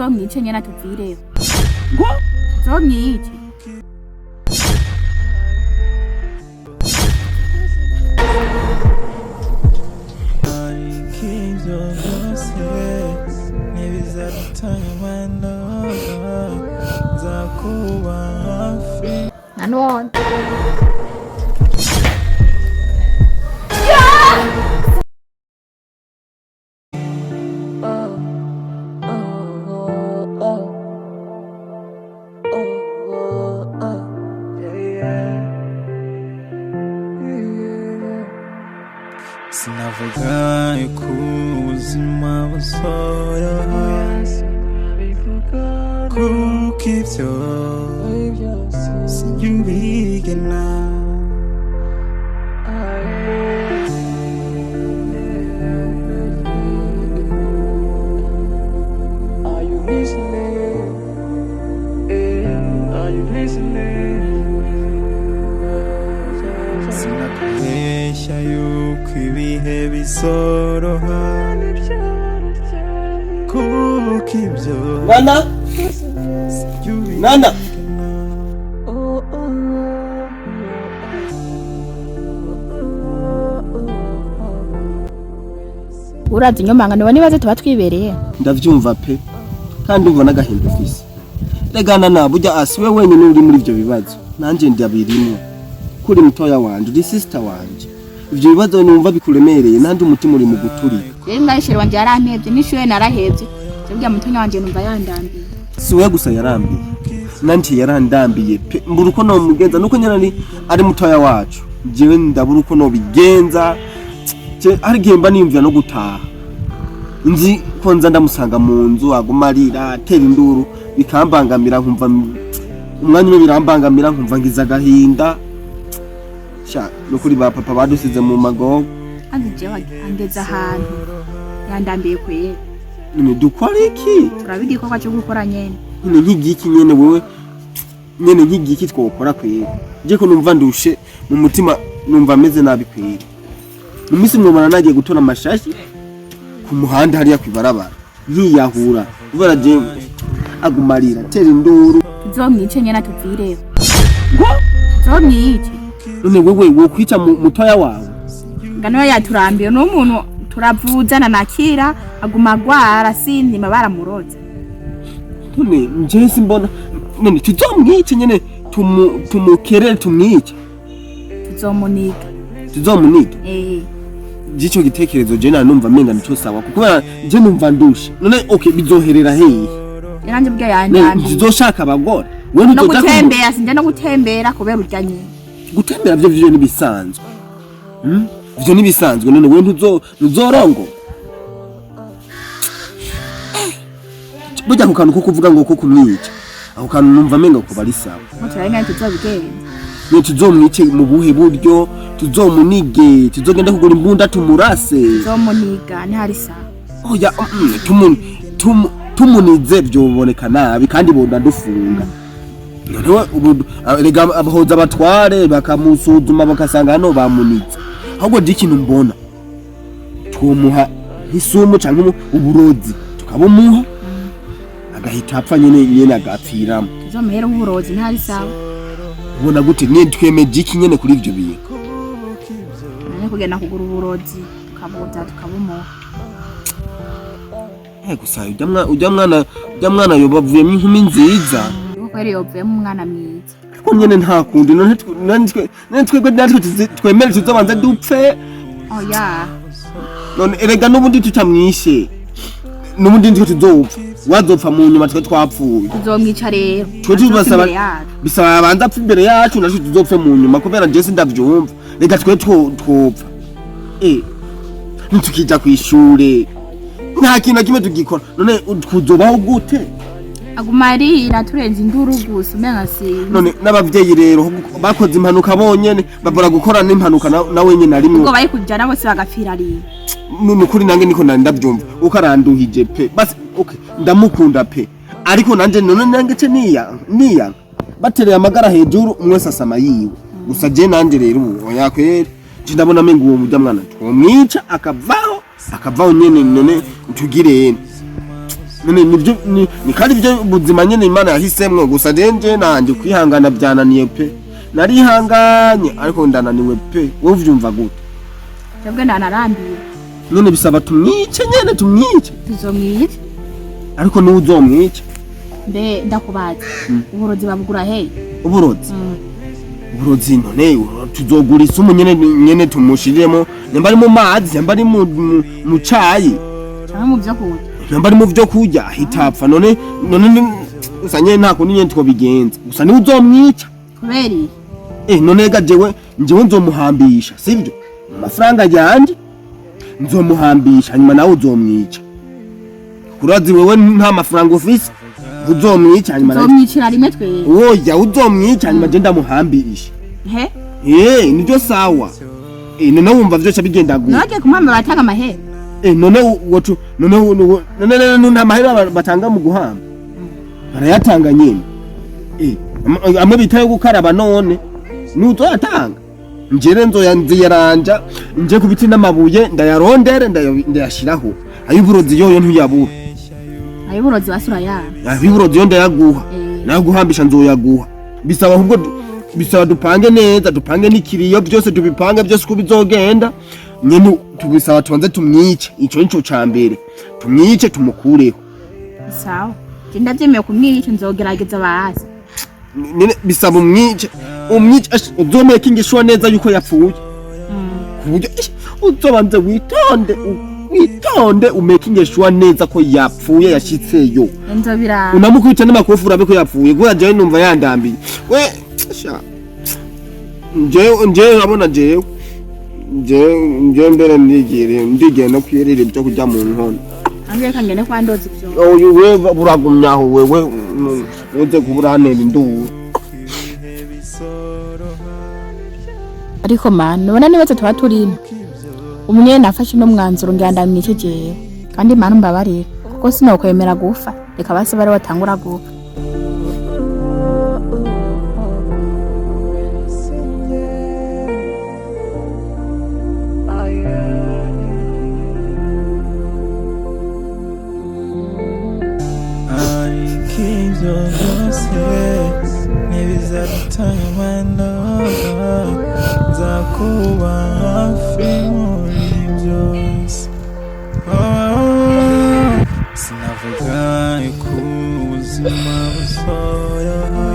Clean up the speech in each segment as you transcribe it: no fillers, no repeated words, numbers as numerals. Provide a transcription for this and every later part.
Tuzomwice nyene tuvireho. Ngo tuzomwice. Nanon. Sinavuga ikuzima busora kuko ibyo siyubigena Are you listening? Are you listening? Sinakubeshya yuko ibihe bizoroha kuko ibyo Nana Nana Urazi inyomangano banibaze tuba twibereye. ndavyumva pe kandi umva n'agahinda ufise regana na burya asiwe wenyine uri muri ivyo bibazo nanje ndabirimo kuri mutoya wanje uri sister wanje ivyo bibazo numva bikuremereye nandi umutima uri mu guturika Rero ngayishira wanje yarampevye nishuye narahevye. Cyabwiye mutonya wanje numva yandambiye. siwe gusa yarambiye nanje yarandambiye pe mbura uko no mugenza nuko nyana ari mutoya wacu jewe ndabura uko no bigenza ari gemba nimvira no gutaha nzi ko nza ndamusanga mu nzu agumarira atera induru bikambangamira nkumva umwanya umwe birambangamira nkumva ngiza gahinda sha no kuri ba papa badusize mu magogo Kandi jewe angeze ahantu yandambiye kwera. none dukora iki Turabidi ko cyo gukora nyene. nyene nk'igiki nyene wewe nyene nk'igiki twokora kwera je ko numva ndushe mu mutima numva ameze nabi kwera mu misi mwumana nagiye gutora amashashi ku muhanda hariya kwibarabara yiyahura ubara je agumarira tera induru Tuzomwice nyene tuvireho. Ngo tuzomwice. none wewe wokwica mutoya wawe Ngano yaturambiye no muntu turavuzana nakira aguma gwara sindima baramuroza. none nje simbona none tuzomwice nyene tumukerere tumwice Tuzomuniga. tuzomuniga gico gitekerezo je numva menga nico sawa kuko je numva ndushe none okay bizoherera hehe Yaranje bwa yandambiye. tuzoshaka abagore No gutembera sinje no gutembera kubera urjanye. gutembera byo nibisanzwe ivyo nibisanzwe none we ntuzorongo burya ku kantu ko kuvuga ngo ko kumwica aho kantu numva menga ko bari sawa Mutaraye ngane tuzobigenza. ne tuzomwice mu buhe buryo tuzomunige tuzogenda kugura imbunda tumurase Tuzomuniga ni hari sawa. oya tumunize byoboneka nabi kandi bonda dufunga noneho rega abahoza abatware bakamusuzuma bakasanga hano bamunize ahubwo dikintu mbona twumuha isumu canke uburozi tukabumuha agahita apfa nyene agapfiramo Tuzomuhera uburozi ntari sawa. ubona gute nyene twemeje iki nyene kuri ivyo bintu Nane kugenda kugura uburozi tukabuza tukabumuha. gusa ujya mwana yobavuye mu inkumi nziza Kuko yari yovuyemo umwana mwiza. ko nyene nta kundi none twebwe natwe twemere tuzobanza dupfe Oya. none erega n'ubundi tutamwishe n'ubundi ndiko tuzopfa wazopfa mu nyuma twe twapfuye Tuzomwica rero. twe tubasaba bisaba abanza apfa imbere yacu natwe tuzopfe mu nyuma kubera je sindavyumva rega twe twopfa nitukija kw'ishure nta kintu kimwe tugikora none kuzobaho gute Agumarira turenze induru gusa umenga si. none n'abavyeyi rero bakoze impanuka bonyene babura gukora n'impanuka nawe nyene arimwe Ubwo bari kujana bose bagapfira ari. none kuri nange niko ndavyumva uko aranduhije pe basi okay ndamukunda pe ariko nanje none nange ce niya batereye amagara hejuru umwese asama yiwe gusa je nanje rero oya kweri je ndabona menga uwo mujya mwana twomwica akavaho nyene none tugirene nibyo ni kandi ibyo buzima nyene Imana yahisemwe gusa denje nanje kwihangana byananiye pe narihanganye ariko ndananiwe pe wowe uvyumva gute twebwe ndanarambiwe none bisaba tumwice nyene tumwice tuzomwica ariko ni uzomwica mbe ndakubaza uburozi babugura he uburozi none tuzogura isumu nyene tumushiremo nyamba ari mu mazi nyamba ari mu cayi cyangwa mu byo kurya nyamba ari mu byo kurya hitapfa none usanye ntako nyene twobigenza gusa ni uzomwica kubera none ga jewe nzomuhambisha sivyo amafaranga yanje nzomuhambisha nyuma nawe uzomwica kurazi wewe nta mafaranga ufise uzomwica nyuma uzomwicira rimwe twe oya uzomwica nyuma je ndamuhambisha nibyo sawa none wumva vyose bigenda gute none kumamba batanga amahera none wocu none nta mahera batanga mu guhamba barayatanga nyine amwe bitaye gukaraba none nuzoyatanga njere nzoyanziyaranja nje kubiti n'amabuye ndayarondere ndayashiraho ayuburozi yoyo ntuyabura ayuburozi basura yana ayuburozi yo ndayaguha naguhambisha nzoyaguha bisaba ahubwo bisaba dupange neza dupange n'ikiriyo byose tubipange byose ko bizogenda nyene tubisaba tubanze tumwice ico nico cambere tumwice tumukureho sawa ndavyemeye kumwica nzogerageza bazi nene bisaba umwice uzomeke ingishwa neza yuko yapfuye kuburyo uzobanze witonde umeke ingishwa neza ko yapfuye yashitseyo nzobira unamukubita n'amakofu urabe ko yapfuye kuko jewe numva yandambiye we sha nje urabona jewe mbere ndigire no kwirira ibyo kujya mu nkono angiye kangene kwa ndozi byo uyu we buragumyaho wewe uze kuburanera induru ariko man none nibaze tuba turimo umwe nafashe no mwanzuro ngandamye jewe kandi man mbabarira kuko sinokwemera gufa reka base bari batangura gufa Zakuba hafi muri byose sinavuga ku buzima busoroha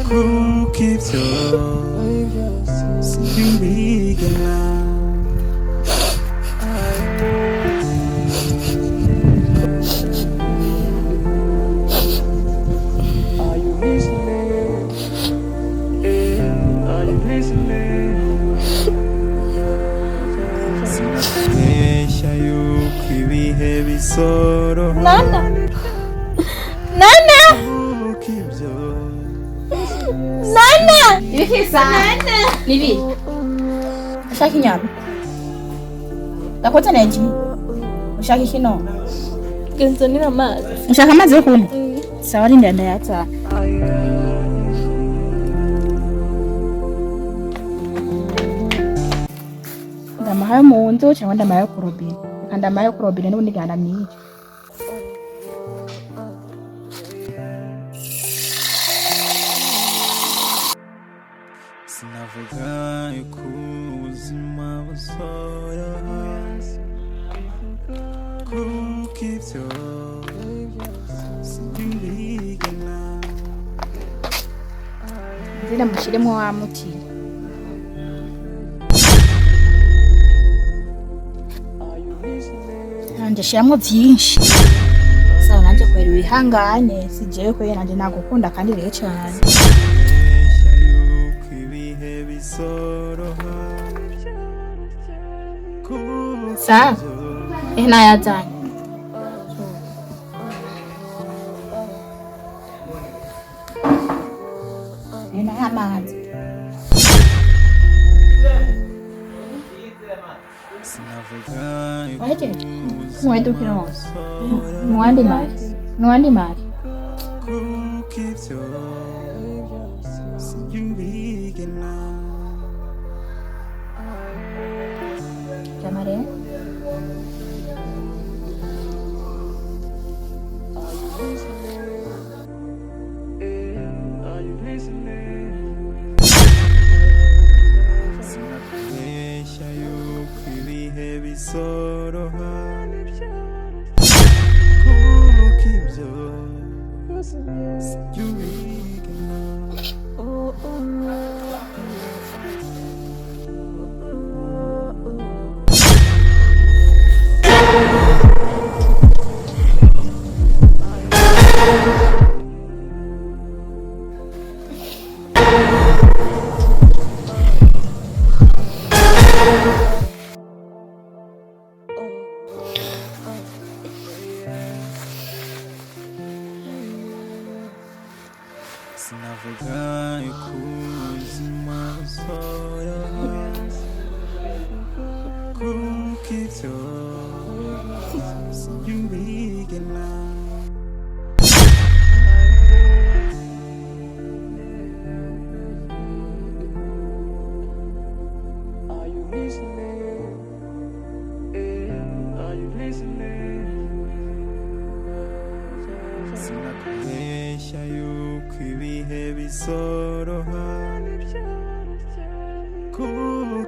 kuko ibyo simbigana Nana ibikisa nibi ushaka inyama ndakoze neji ushaka ikino Genzanira amazi ushaka amazi yo kunywa sawa ari ndenda yata ndamahayo mu nzu cyangwa ndamahayo ku robine kandi ndamahayo ku robine n'ubundi ganda myinshi sinavuga ku buzima busoroha kuko ibyo simbigana nzira mushiremo wa muti nanje shiramwo vyinshi sawa nanje kwera wihangane sijewe kwera nanje nagukunda kandi rero cyane sawa nayazanye amazi waje mwedu kirongo nwandi mari jamare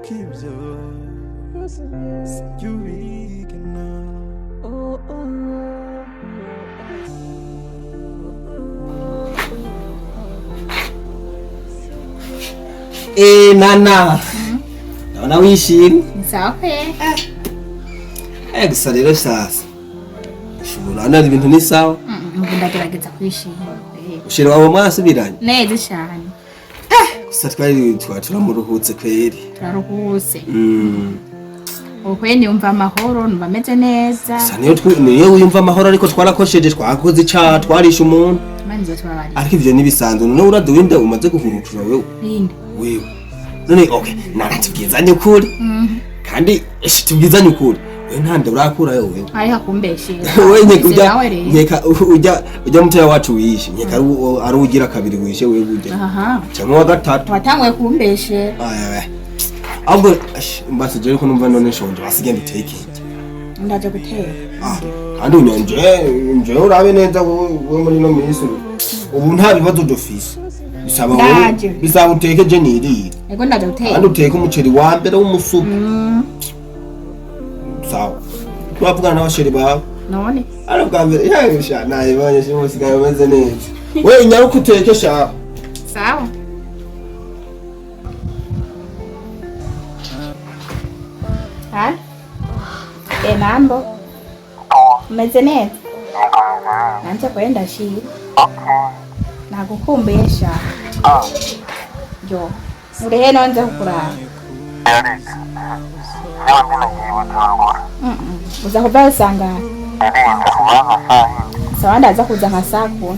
kibyo sijya ubigena. Nana ndabona wishimye. Ni sawa pe. Gusa rero sasa ushobora nari ibintu ni sawa. Ndagerageza kwishima. Ushira wawe mwasubiranye Neza cyane. gusa twari turamuruhutse kweri. Turaruhuse. Ukwe niyumva amahoro numva meze neza. Gusa niyo wiyumva amahoro ariko twarakosheje twakoze icyaha twarisha umuntu. Manzi tubabari. Ariko ivyo nibisanzwe none uraduwinde umaze guhurutura Ninde? wewe. None okay naratubwizanye ukuri. Kandi tubwizanye ukuri. We ntande urakura wewe. Ari hakumbeshye. Wewe nyeka ujya mutaya wacu wishe. Nyeka ari ugira kabiri wishe wewe uje. Aha. Cyangwa wa gatatu. Watangwe kumbeshe. Ahubwo mbase je ko numva none shonje basigende take. Ndaje gutera. Kandi unyonje urabe neza wowe muri no minsi. Ubu nta bibazo dufise. Bisaba wowe bisaba uteke je niri. Ego ndaje gutera. Kandi uteke umuceri wa mbere w'umusupu. Sawa. Twavugana n'abasheri bawe. None. Arabwa mbere yayisha nayibonye shimo sigaye meze neza. Wewe nyaruko uteke sha. Sawa. Ha? Mambo. Umeze neza? Nanje kwenda shiri. Nagukumbesha. Jo. Urihe nonze kukuraba. Uza kuva usanga. Sawa ndaza kuza nka saa 10.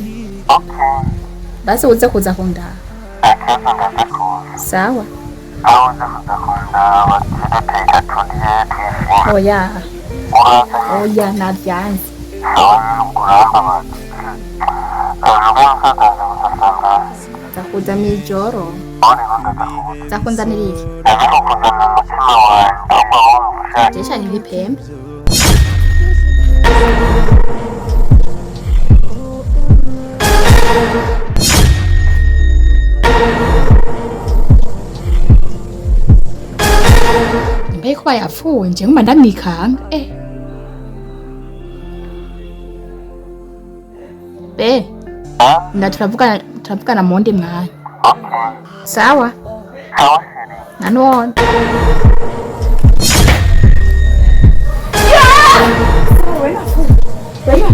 Basi uze kuza kunda. Sawa. Oya. Oya navyanze. Zakuza mijoro. Zakunza niriki. Jesha nilipembe. Mbeko yapfuye nje nguma ndamikanga. Turavugana mu ndi mwanya. Sawa? Nanone. Wewe